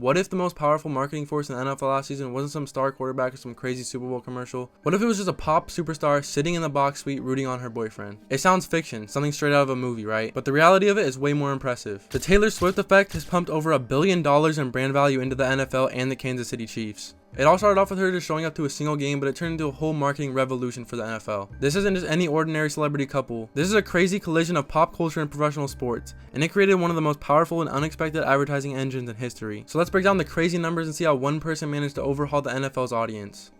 What if the most powerful marketing force in the NFL last season wasn't some star quarterback or some crazy Super Bowl commercial? What if it was just a pop superstar sitting in the box suite rooting on her boyfriend? It sounds fiction, something straight out of a movie, right? But the reality of it is way more impressive. The Taylor Swift effect has pumped over $1 billion in brand value into the NFL and the Kansas City Chiefs. It all started off with her just showing up to a single game, but it turned into a whole marketing revolution for the NFL. This isn't just any ordinary celebrity couple. This is a crazy collision of pop culture and professional sports, and it created one of the most powerful and unexpected advertising engines in history. So let's break down the crazy numbers and see how one person managed to overhaul the NFL's audience.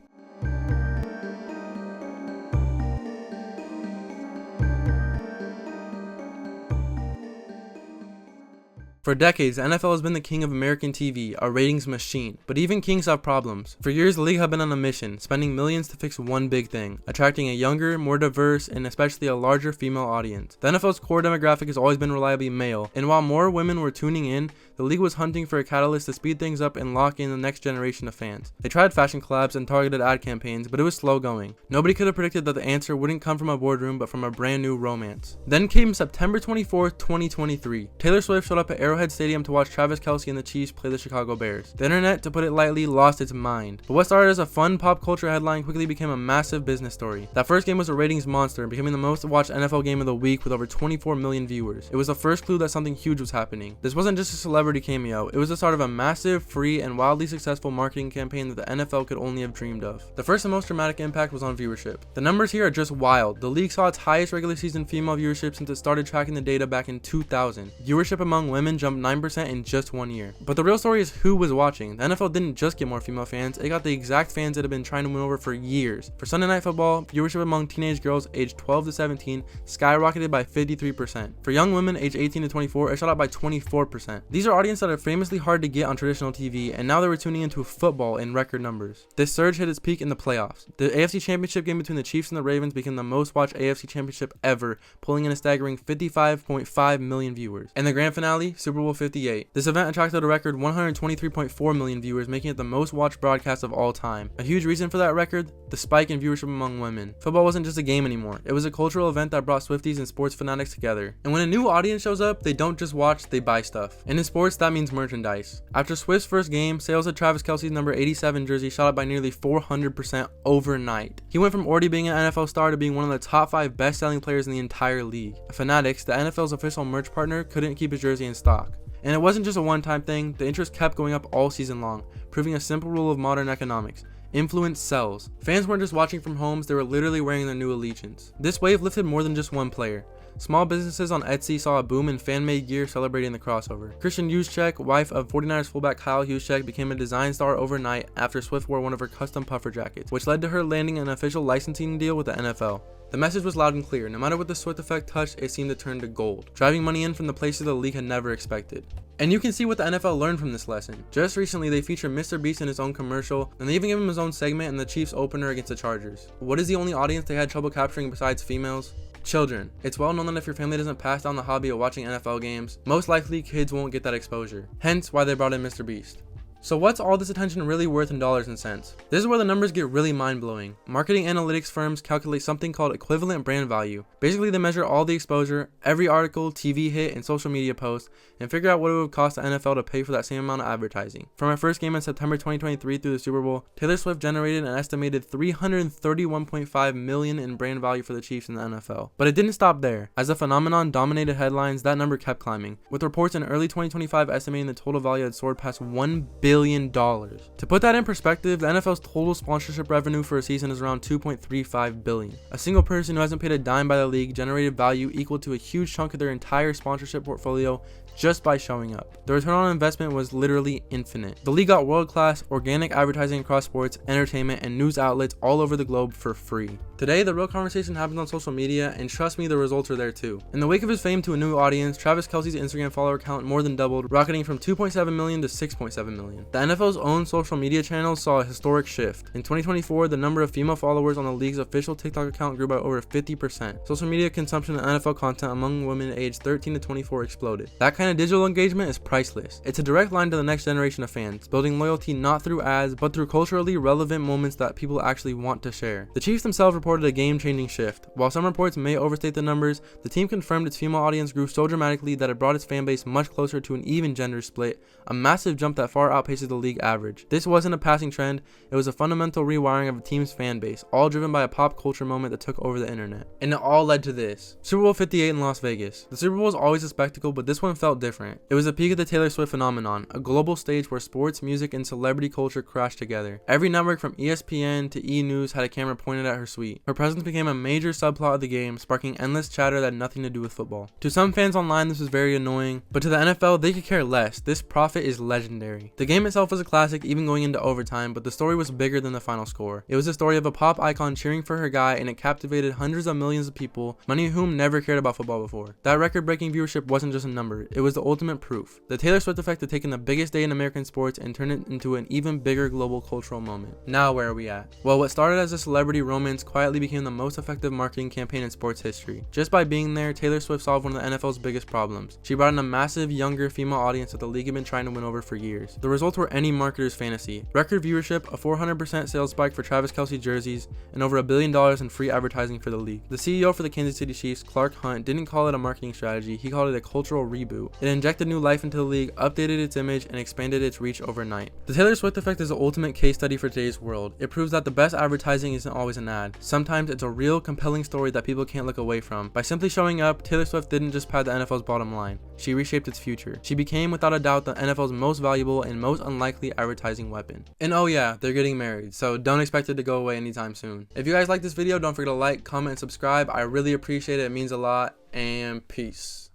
For decades, the NFL has been the king of American TV, a ratings machine. But even kings have problems. For years, the league have been on a mission, spending millions to fix one big thing: attracting a younger, more diverse, and especially a larger female audience. The NFL's core demographic has always been reliably male, and while more women were tuning in, the league was hunting for a catalyst to speed things up and lock in the next generation of fans. They tried fashion collabs and targeted ad campaigns, but it was slow going. Nobody could have predicted that the answer wouldn't come from a boardroom, but from a brand new romance. Then came September 24th, 2023. Taylor Swift showed up at Arrowhead Stadium to watch Travis Kelce and the Chiefs play the Chicago Bears. The internet, to put it lightly, lost its mind. But what started as a fun pop culture headline quickly became a massive business story. That first game was a ratings monster, becoming the most watched NFL game of the week with over 24 million viewers. It was the first clue that something huge was happening. This wasn't just a celebrity cameo, it was the start of a massive, free, and wildly successful marketing campaign that the NFL could only have dreamed of. The first and most dramatic impact was on viewership. The numbers here are just wild. The league saw its highest regular season female viewership since it started tracking the data back in 2000. Viewership among women jumped 9% in just 1 year. But the real story is who was watching. The NFL didn't just get more female fans, it got the exact fans it had been trying to win over for years. For Sunday Night Football, viewership among teenage girls aged 12 to 17 skyrocketed by 53%. For young women aged 18 to 24, it shot up by 24%. These are audiences that are famously hard to get on traditional TV, and now they were tuning into football in record numbers. This surge hit its peak in the playoffs. The AFC Championship game between the Chiefs and the Ravens became the most watched AFC Championship ever, pulling in a staggering 55.5 million viewers. And the grand finale, Super Bowl 58. This event attracted a record 123.4 million viewers, making it the most watched broadcast of all time. A huge reason for that record? The spike in viewership among women. Football wasn't just a game anymore. It was a cultural event that brought Swifties and sports fanatics together. And when a new audience shows up, they don't just watch, they buy stuff. And in sports, that means merchandise. After Swift's first game, sales of Travis Kelce's number 87 jersey shot up by nearly 400% overnight. He went from already being an NFL star to being one of the top 5 best-selling players in the entire league. Fanatics, the NFL's official merch partner, couldn't keep his jersey in stock. And it wasn't just a one-time thing, the interest kept going up all season long, proving a simple rule of modern economics: influence sells. Fans weren't just watching from homes, they were literally wearing their new allegiance. This wave lifted more than just one player. Small businesses on Etsy saw a boom in fan-made gear celebrating the crossover. Christian Juszczyk, wife of 49ers fullback Kyle Juszczyk, became a design star overnight after Swift wore one of her custom puffer jackets, which led to her landing an official licensing deal with the NFL. The message was loud and clear. No matter what the Swift effect touched, it seemed to turn to gold, driving money in from the places the league had never expected. And you can see what the NFL learned from this lesson. Just recently, they featured Mr. Beast in his own commercial, and they even gave him his own segment in the Chiefs opener against the Chargers. What is the only audience they had trouble capturing besides females? Children. It's well known that if your family doesn't pass down the hobby of watching NFL games, most likely kids won't get that exposure. Hence why they brought in Mr. Beast. So what's all this attention really worth in dollars and cents? This is where the numbers get really mind-blowing. Marketing analytics firms calculate something called equivalent brand value. Basically, they measure all the exposure, every article, TV hit, and social media post, and figure out what it would cost the NFL to pay for that same amount of advertising. From our first game in September 2023 through the Super Bowl, Taylor Swift generated an estimated $331.5 million in brand value for the Chiefs in the NFL. But it didn't stop there. As the phenomenon dominated headlines, that number kept climbing, with reports in early 2025 estimating the total value had soared past $1 billion. To put that in perspective, the NFL's total sponsorship revenue for a season is around $2.35 billion. A single person who hasn't paid a dime by the league generated value equal to a huge chunk of their entire sponsorship portfolio just by showing up. The return on investment was literally infinite. The league got world-class organic advertising across sports, entertainment, and news outlets all over the globe for free. Today, the real conversation happens on social media, and trust me, the results are there too. In the wake of his fame to a new audience, Travis Kelce's Instagram follower count more than doubled, rocketing from 2.7 million to 6.7 million. The NFL's own social media channels saw a historic shift. In 2024, the number of female followers on the league's official TikTok account grew by over 50%. Social media consumption of NFL content among women aged 13 to 24 exploded. That kind of digital engagement is priceless. It's a direct line to the next generation of fans, building loyalty not through ads, but through culturally relevant moments that people actually want to share. The Chiefs themselves reported reported a game-changing shift. While some reports may overstate the numbers, the team confirmed its female audience grew so dramatically that it brought its fan base much closer to an even gender split, a massive jump that far outpaces the league average. This wasn't a passing trend, it was a fundamental rewiring of a team's fan base, all driven by a pop culture moment that took over the internet. And it all led to this. Super Bowl 58 in Las Vegas. The Super Bowl is always a spectacle, but this one felt different. It was the peak of the Taylor Swift phenomenon, a global stage where sports, music, and celebrity culture crashed together. Every network from ESPN to E! News had a camera pointed at her suite. Her presence became a major subplot of the game, sparking endless chatter that had nothing to do with football. To some fans online, this was very annoying, but to the NFL, they could care less. This profit is legendary. The game itself was a classic, even going into overtime, but the story was bigger than the final score. It was the story of a pop icon cheering for her guy, and it captivated hundreds of millions of people, many of whom never cared about football before. That record-breaking viewership wasn't just a number, it was the ultimate proof. The Taylor Swift effect had taken the biggest day in American sports and turned it into an even bigger global cultural moment. Now where are we at? Well, what started as a celebrity romance quietly became the most effective marketing campaign in sports history. Just by being there, Taylor Swift solved one of the NFL's biggest problems. She brought in a massive, younger female audience that the league had been trying to win over for years. The results were any marketer's fantasy. Record viewership, a 400% sales spike for Travis Kelce jerseys, and over $1 billion in free advertising for the league. The CEO for the Kansas City Chiefs, Clark Hunt, didn't call it a marketing strategy, he called it a cultural reboot. It injected new life into the league, updated its image, and expanded its reach overnight. The Taylor Swift effect is the ultimate case study for today's world. It proves that the best advertising isn't always an ad. Sometimes it's a real, compelling story that people can't look away from. By simply showing up, Taylor Swift didn't just pad the NFL's bottom line. She reshaped its future. She became, without a doubt, the NFL's most valuable and most unlikely advertising weapon. And oh yeah, they're getting married, so don't expect it to go away anytime soon. If you guys like this video, don't forget to like, comment, and subscribe. I really appreciate it. It means a lot, and peace.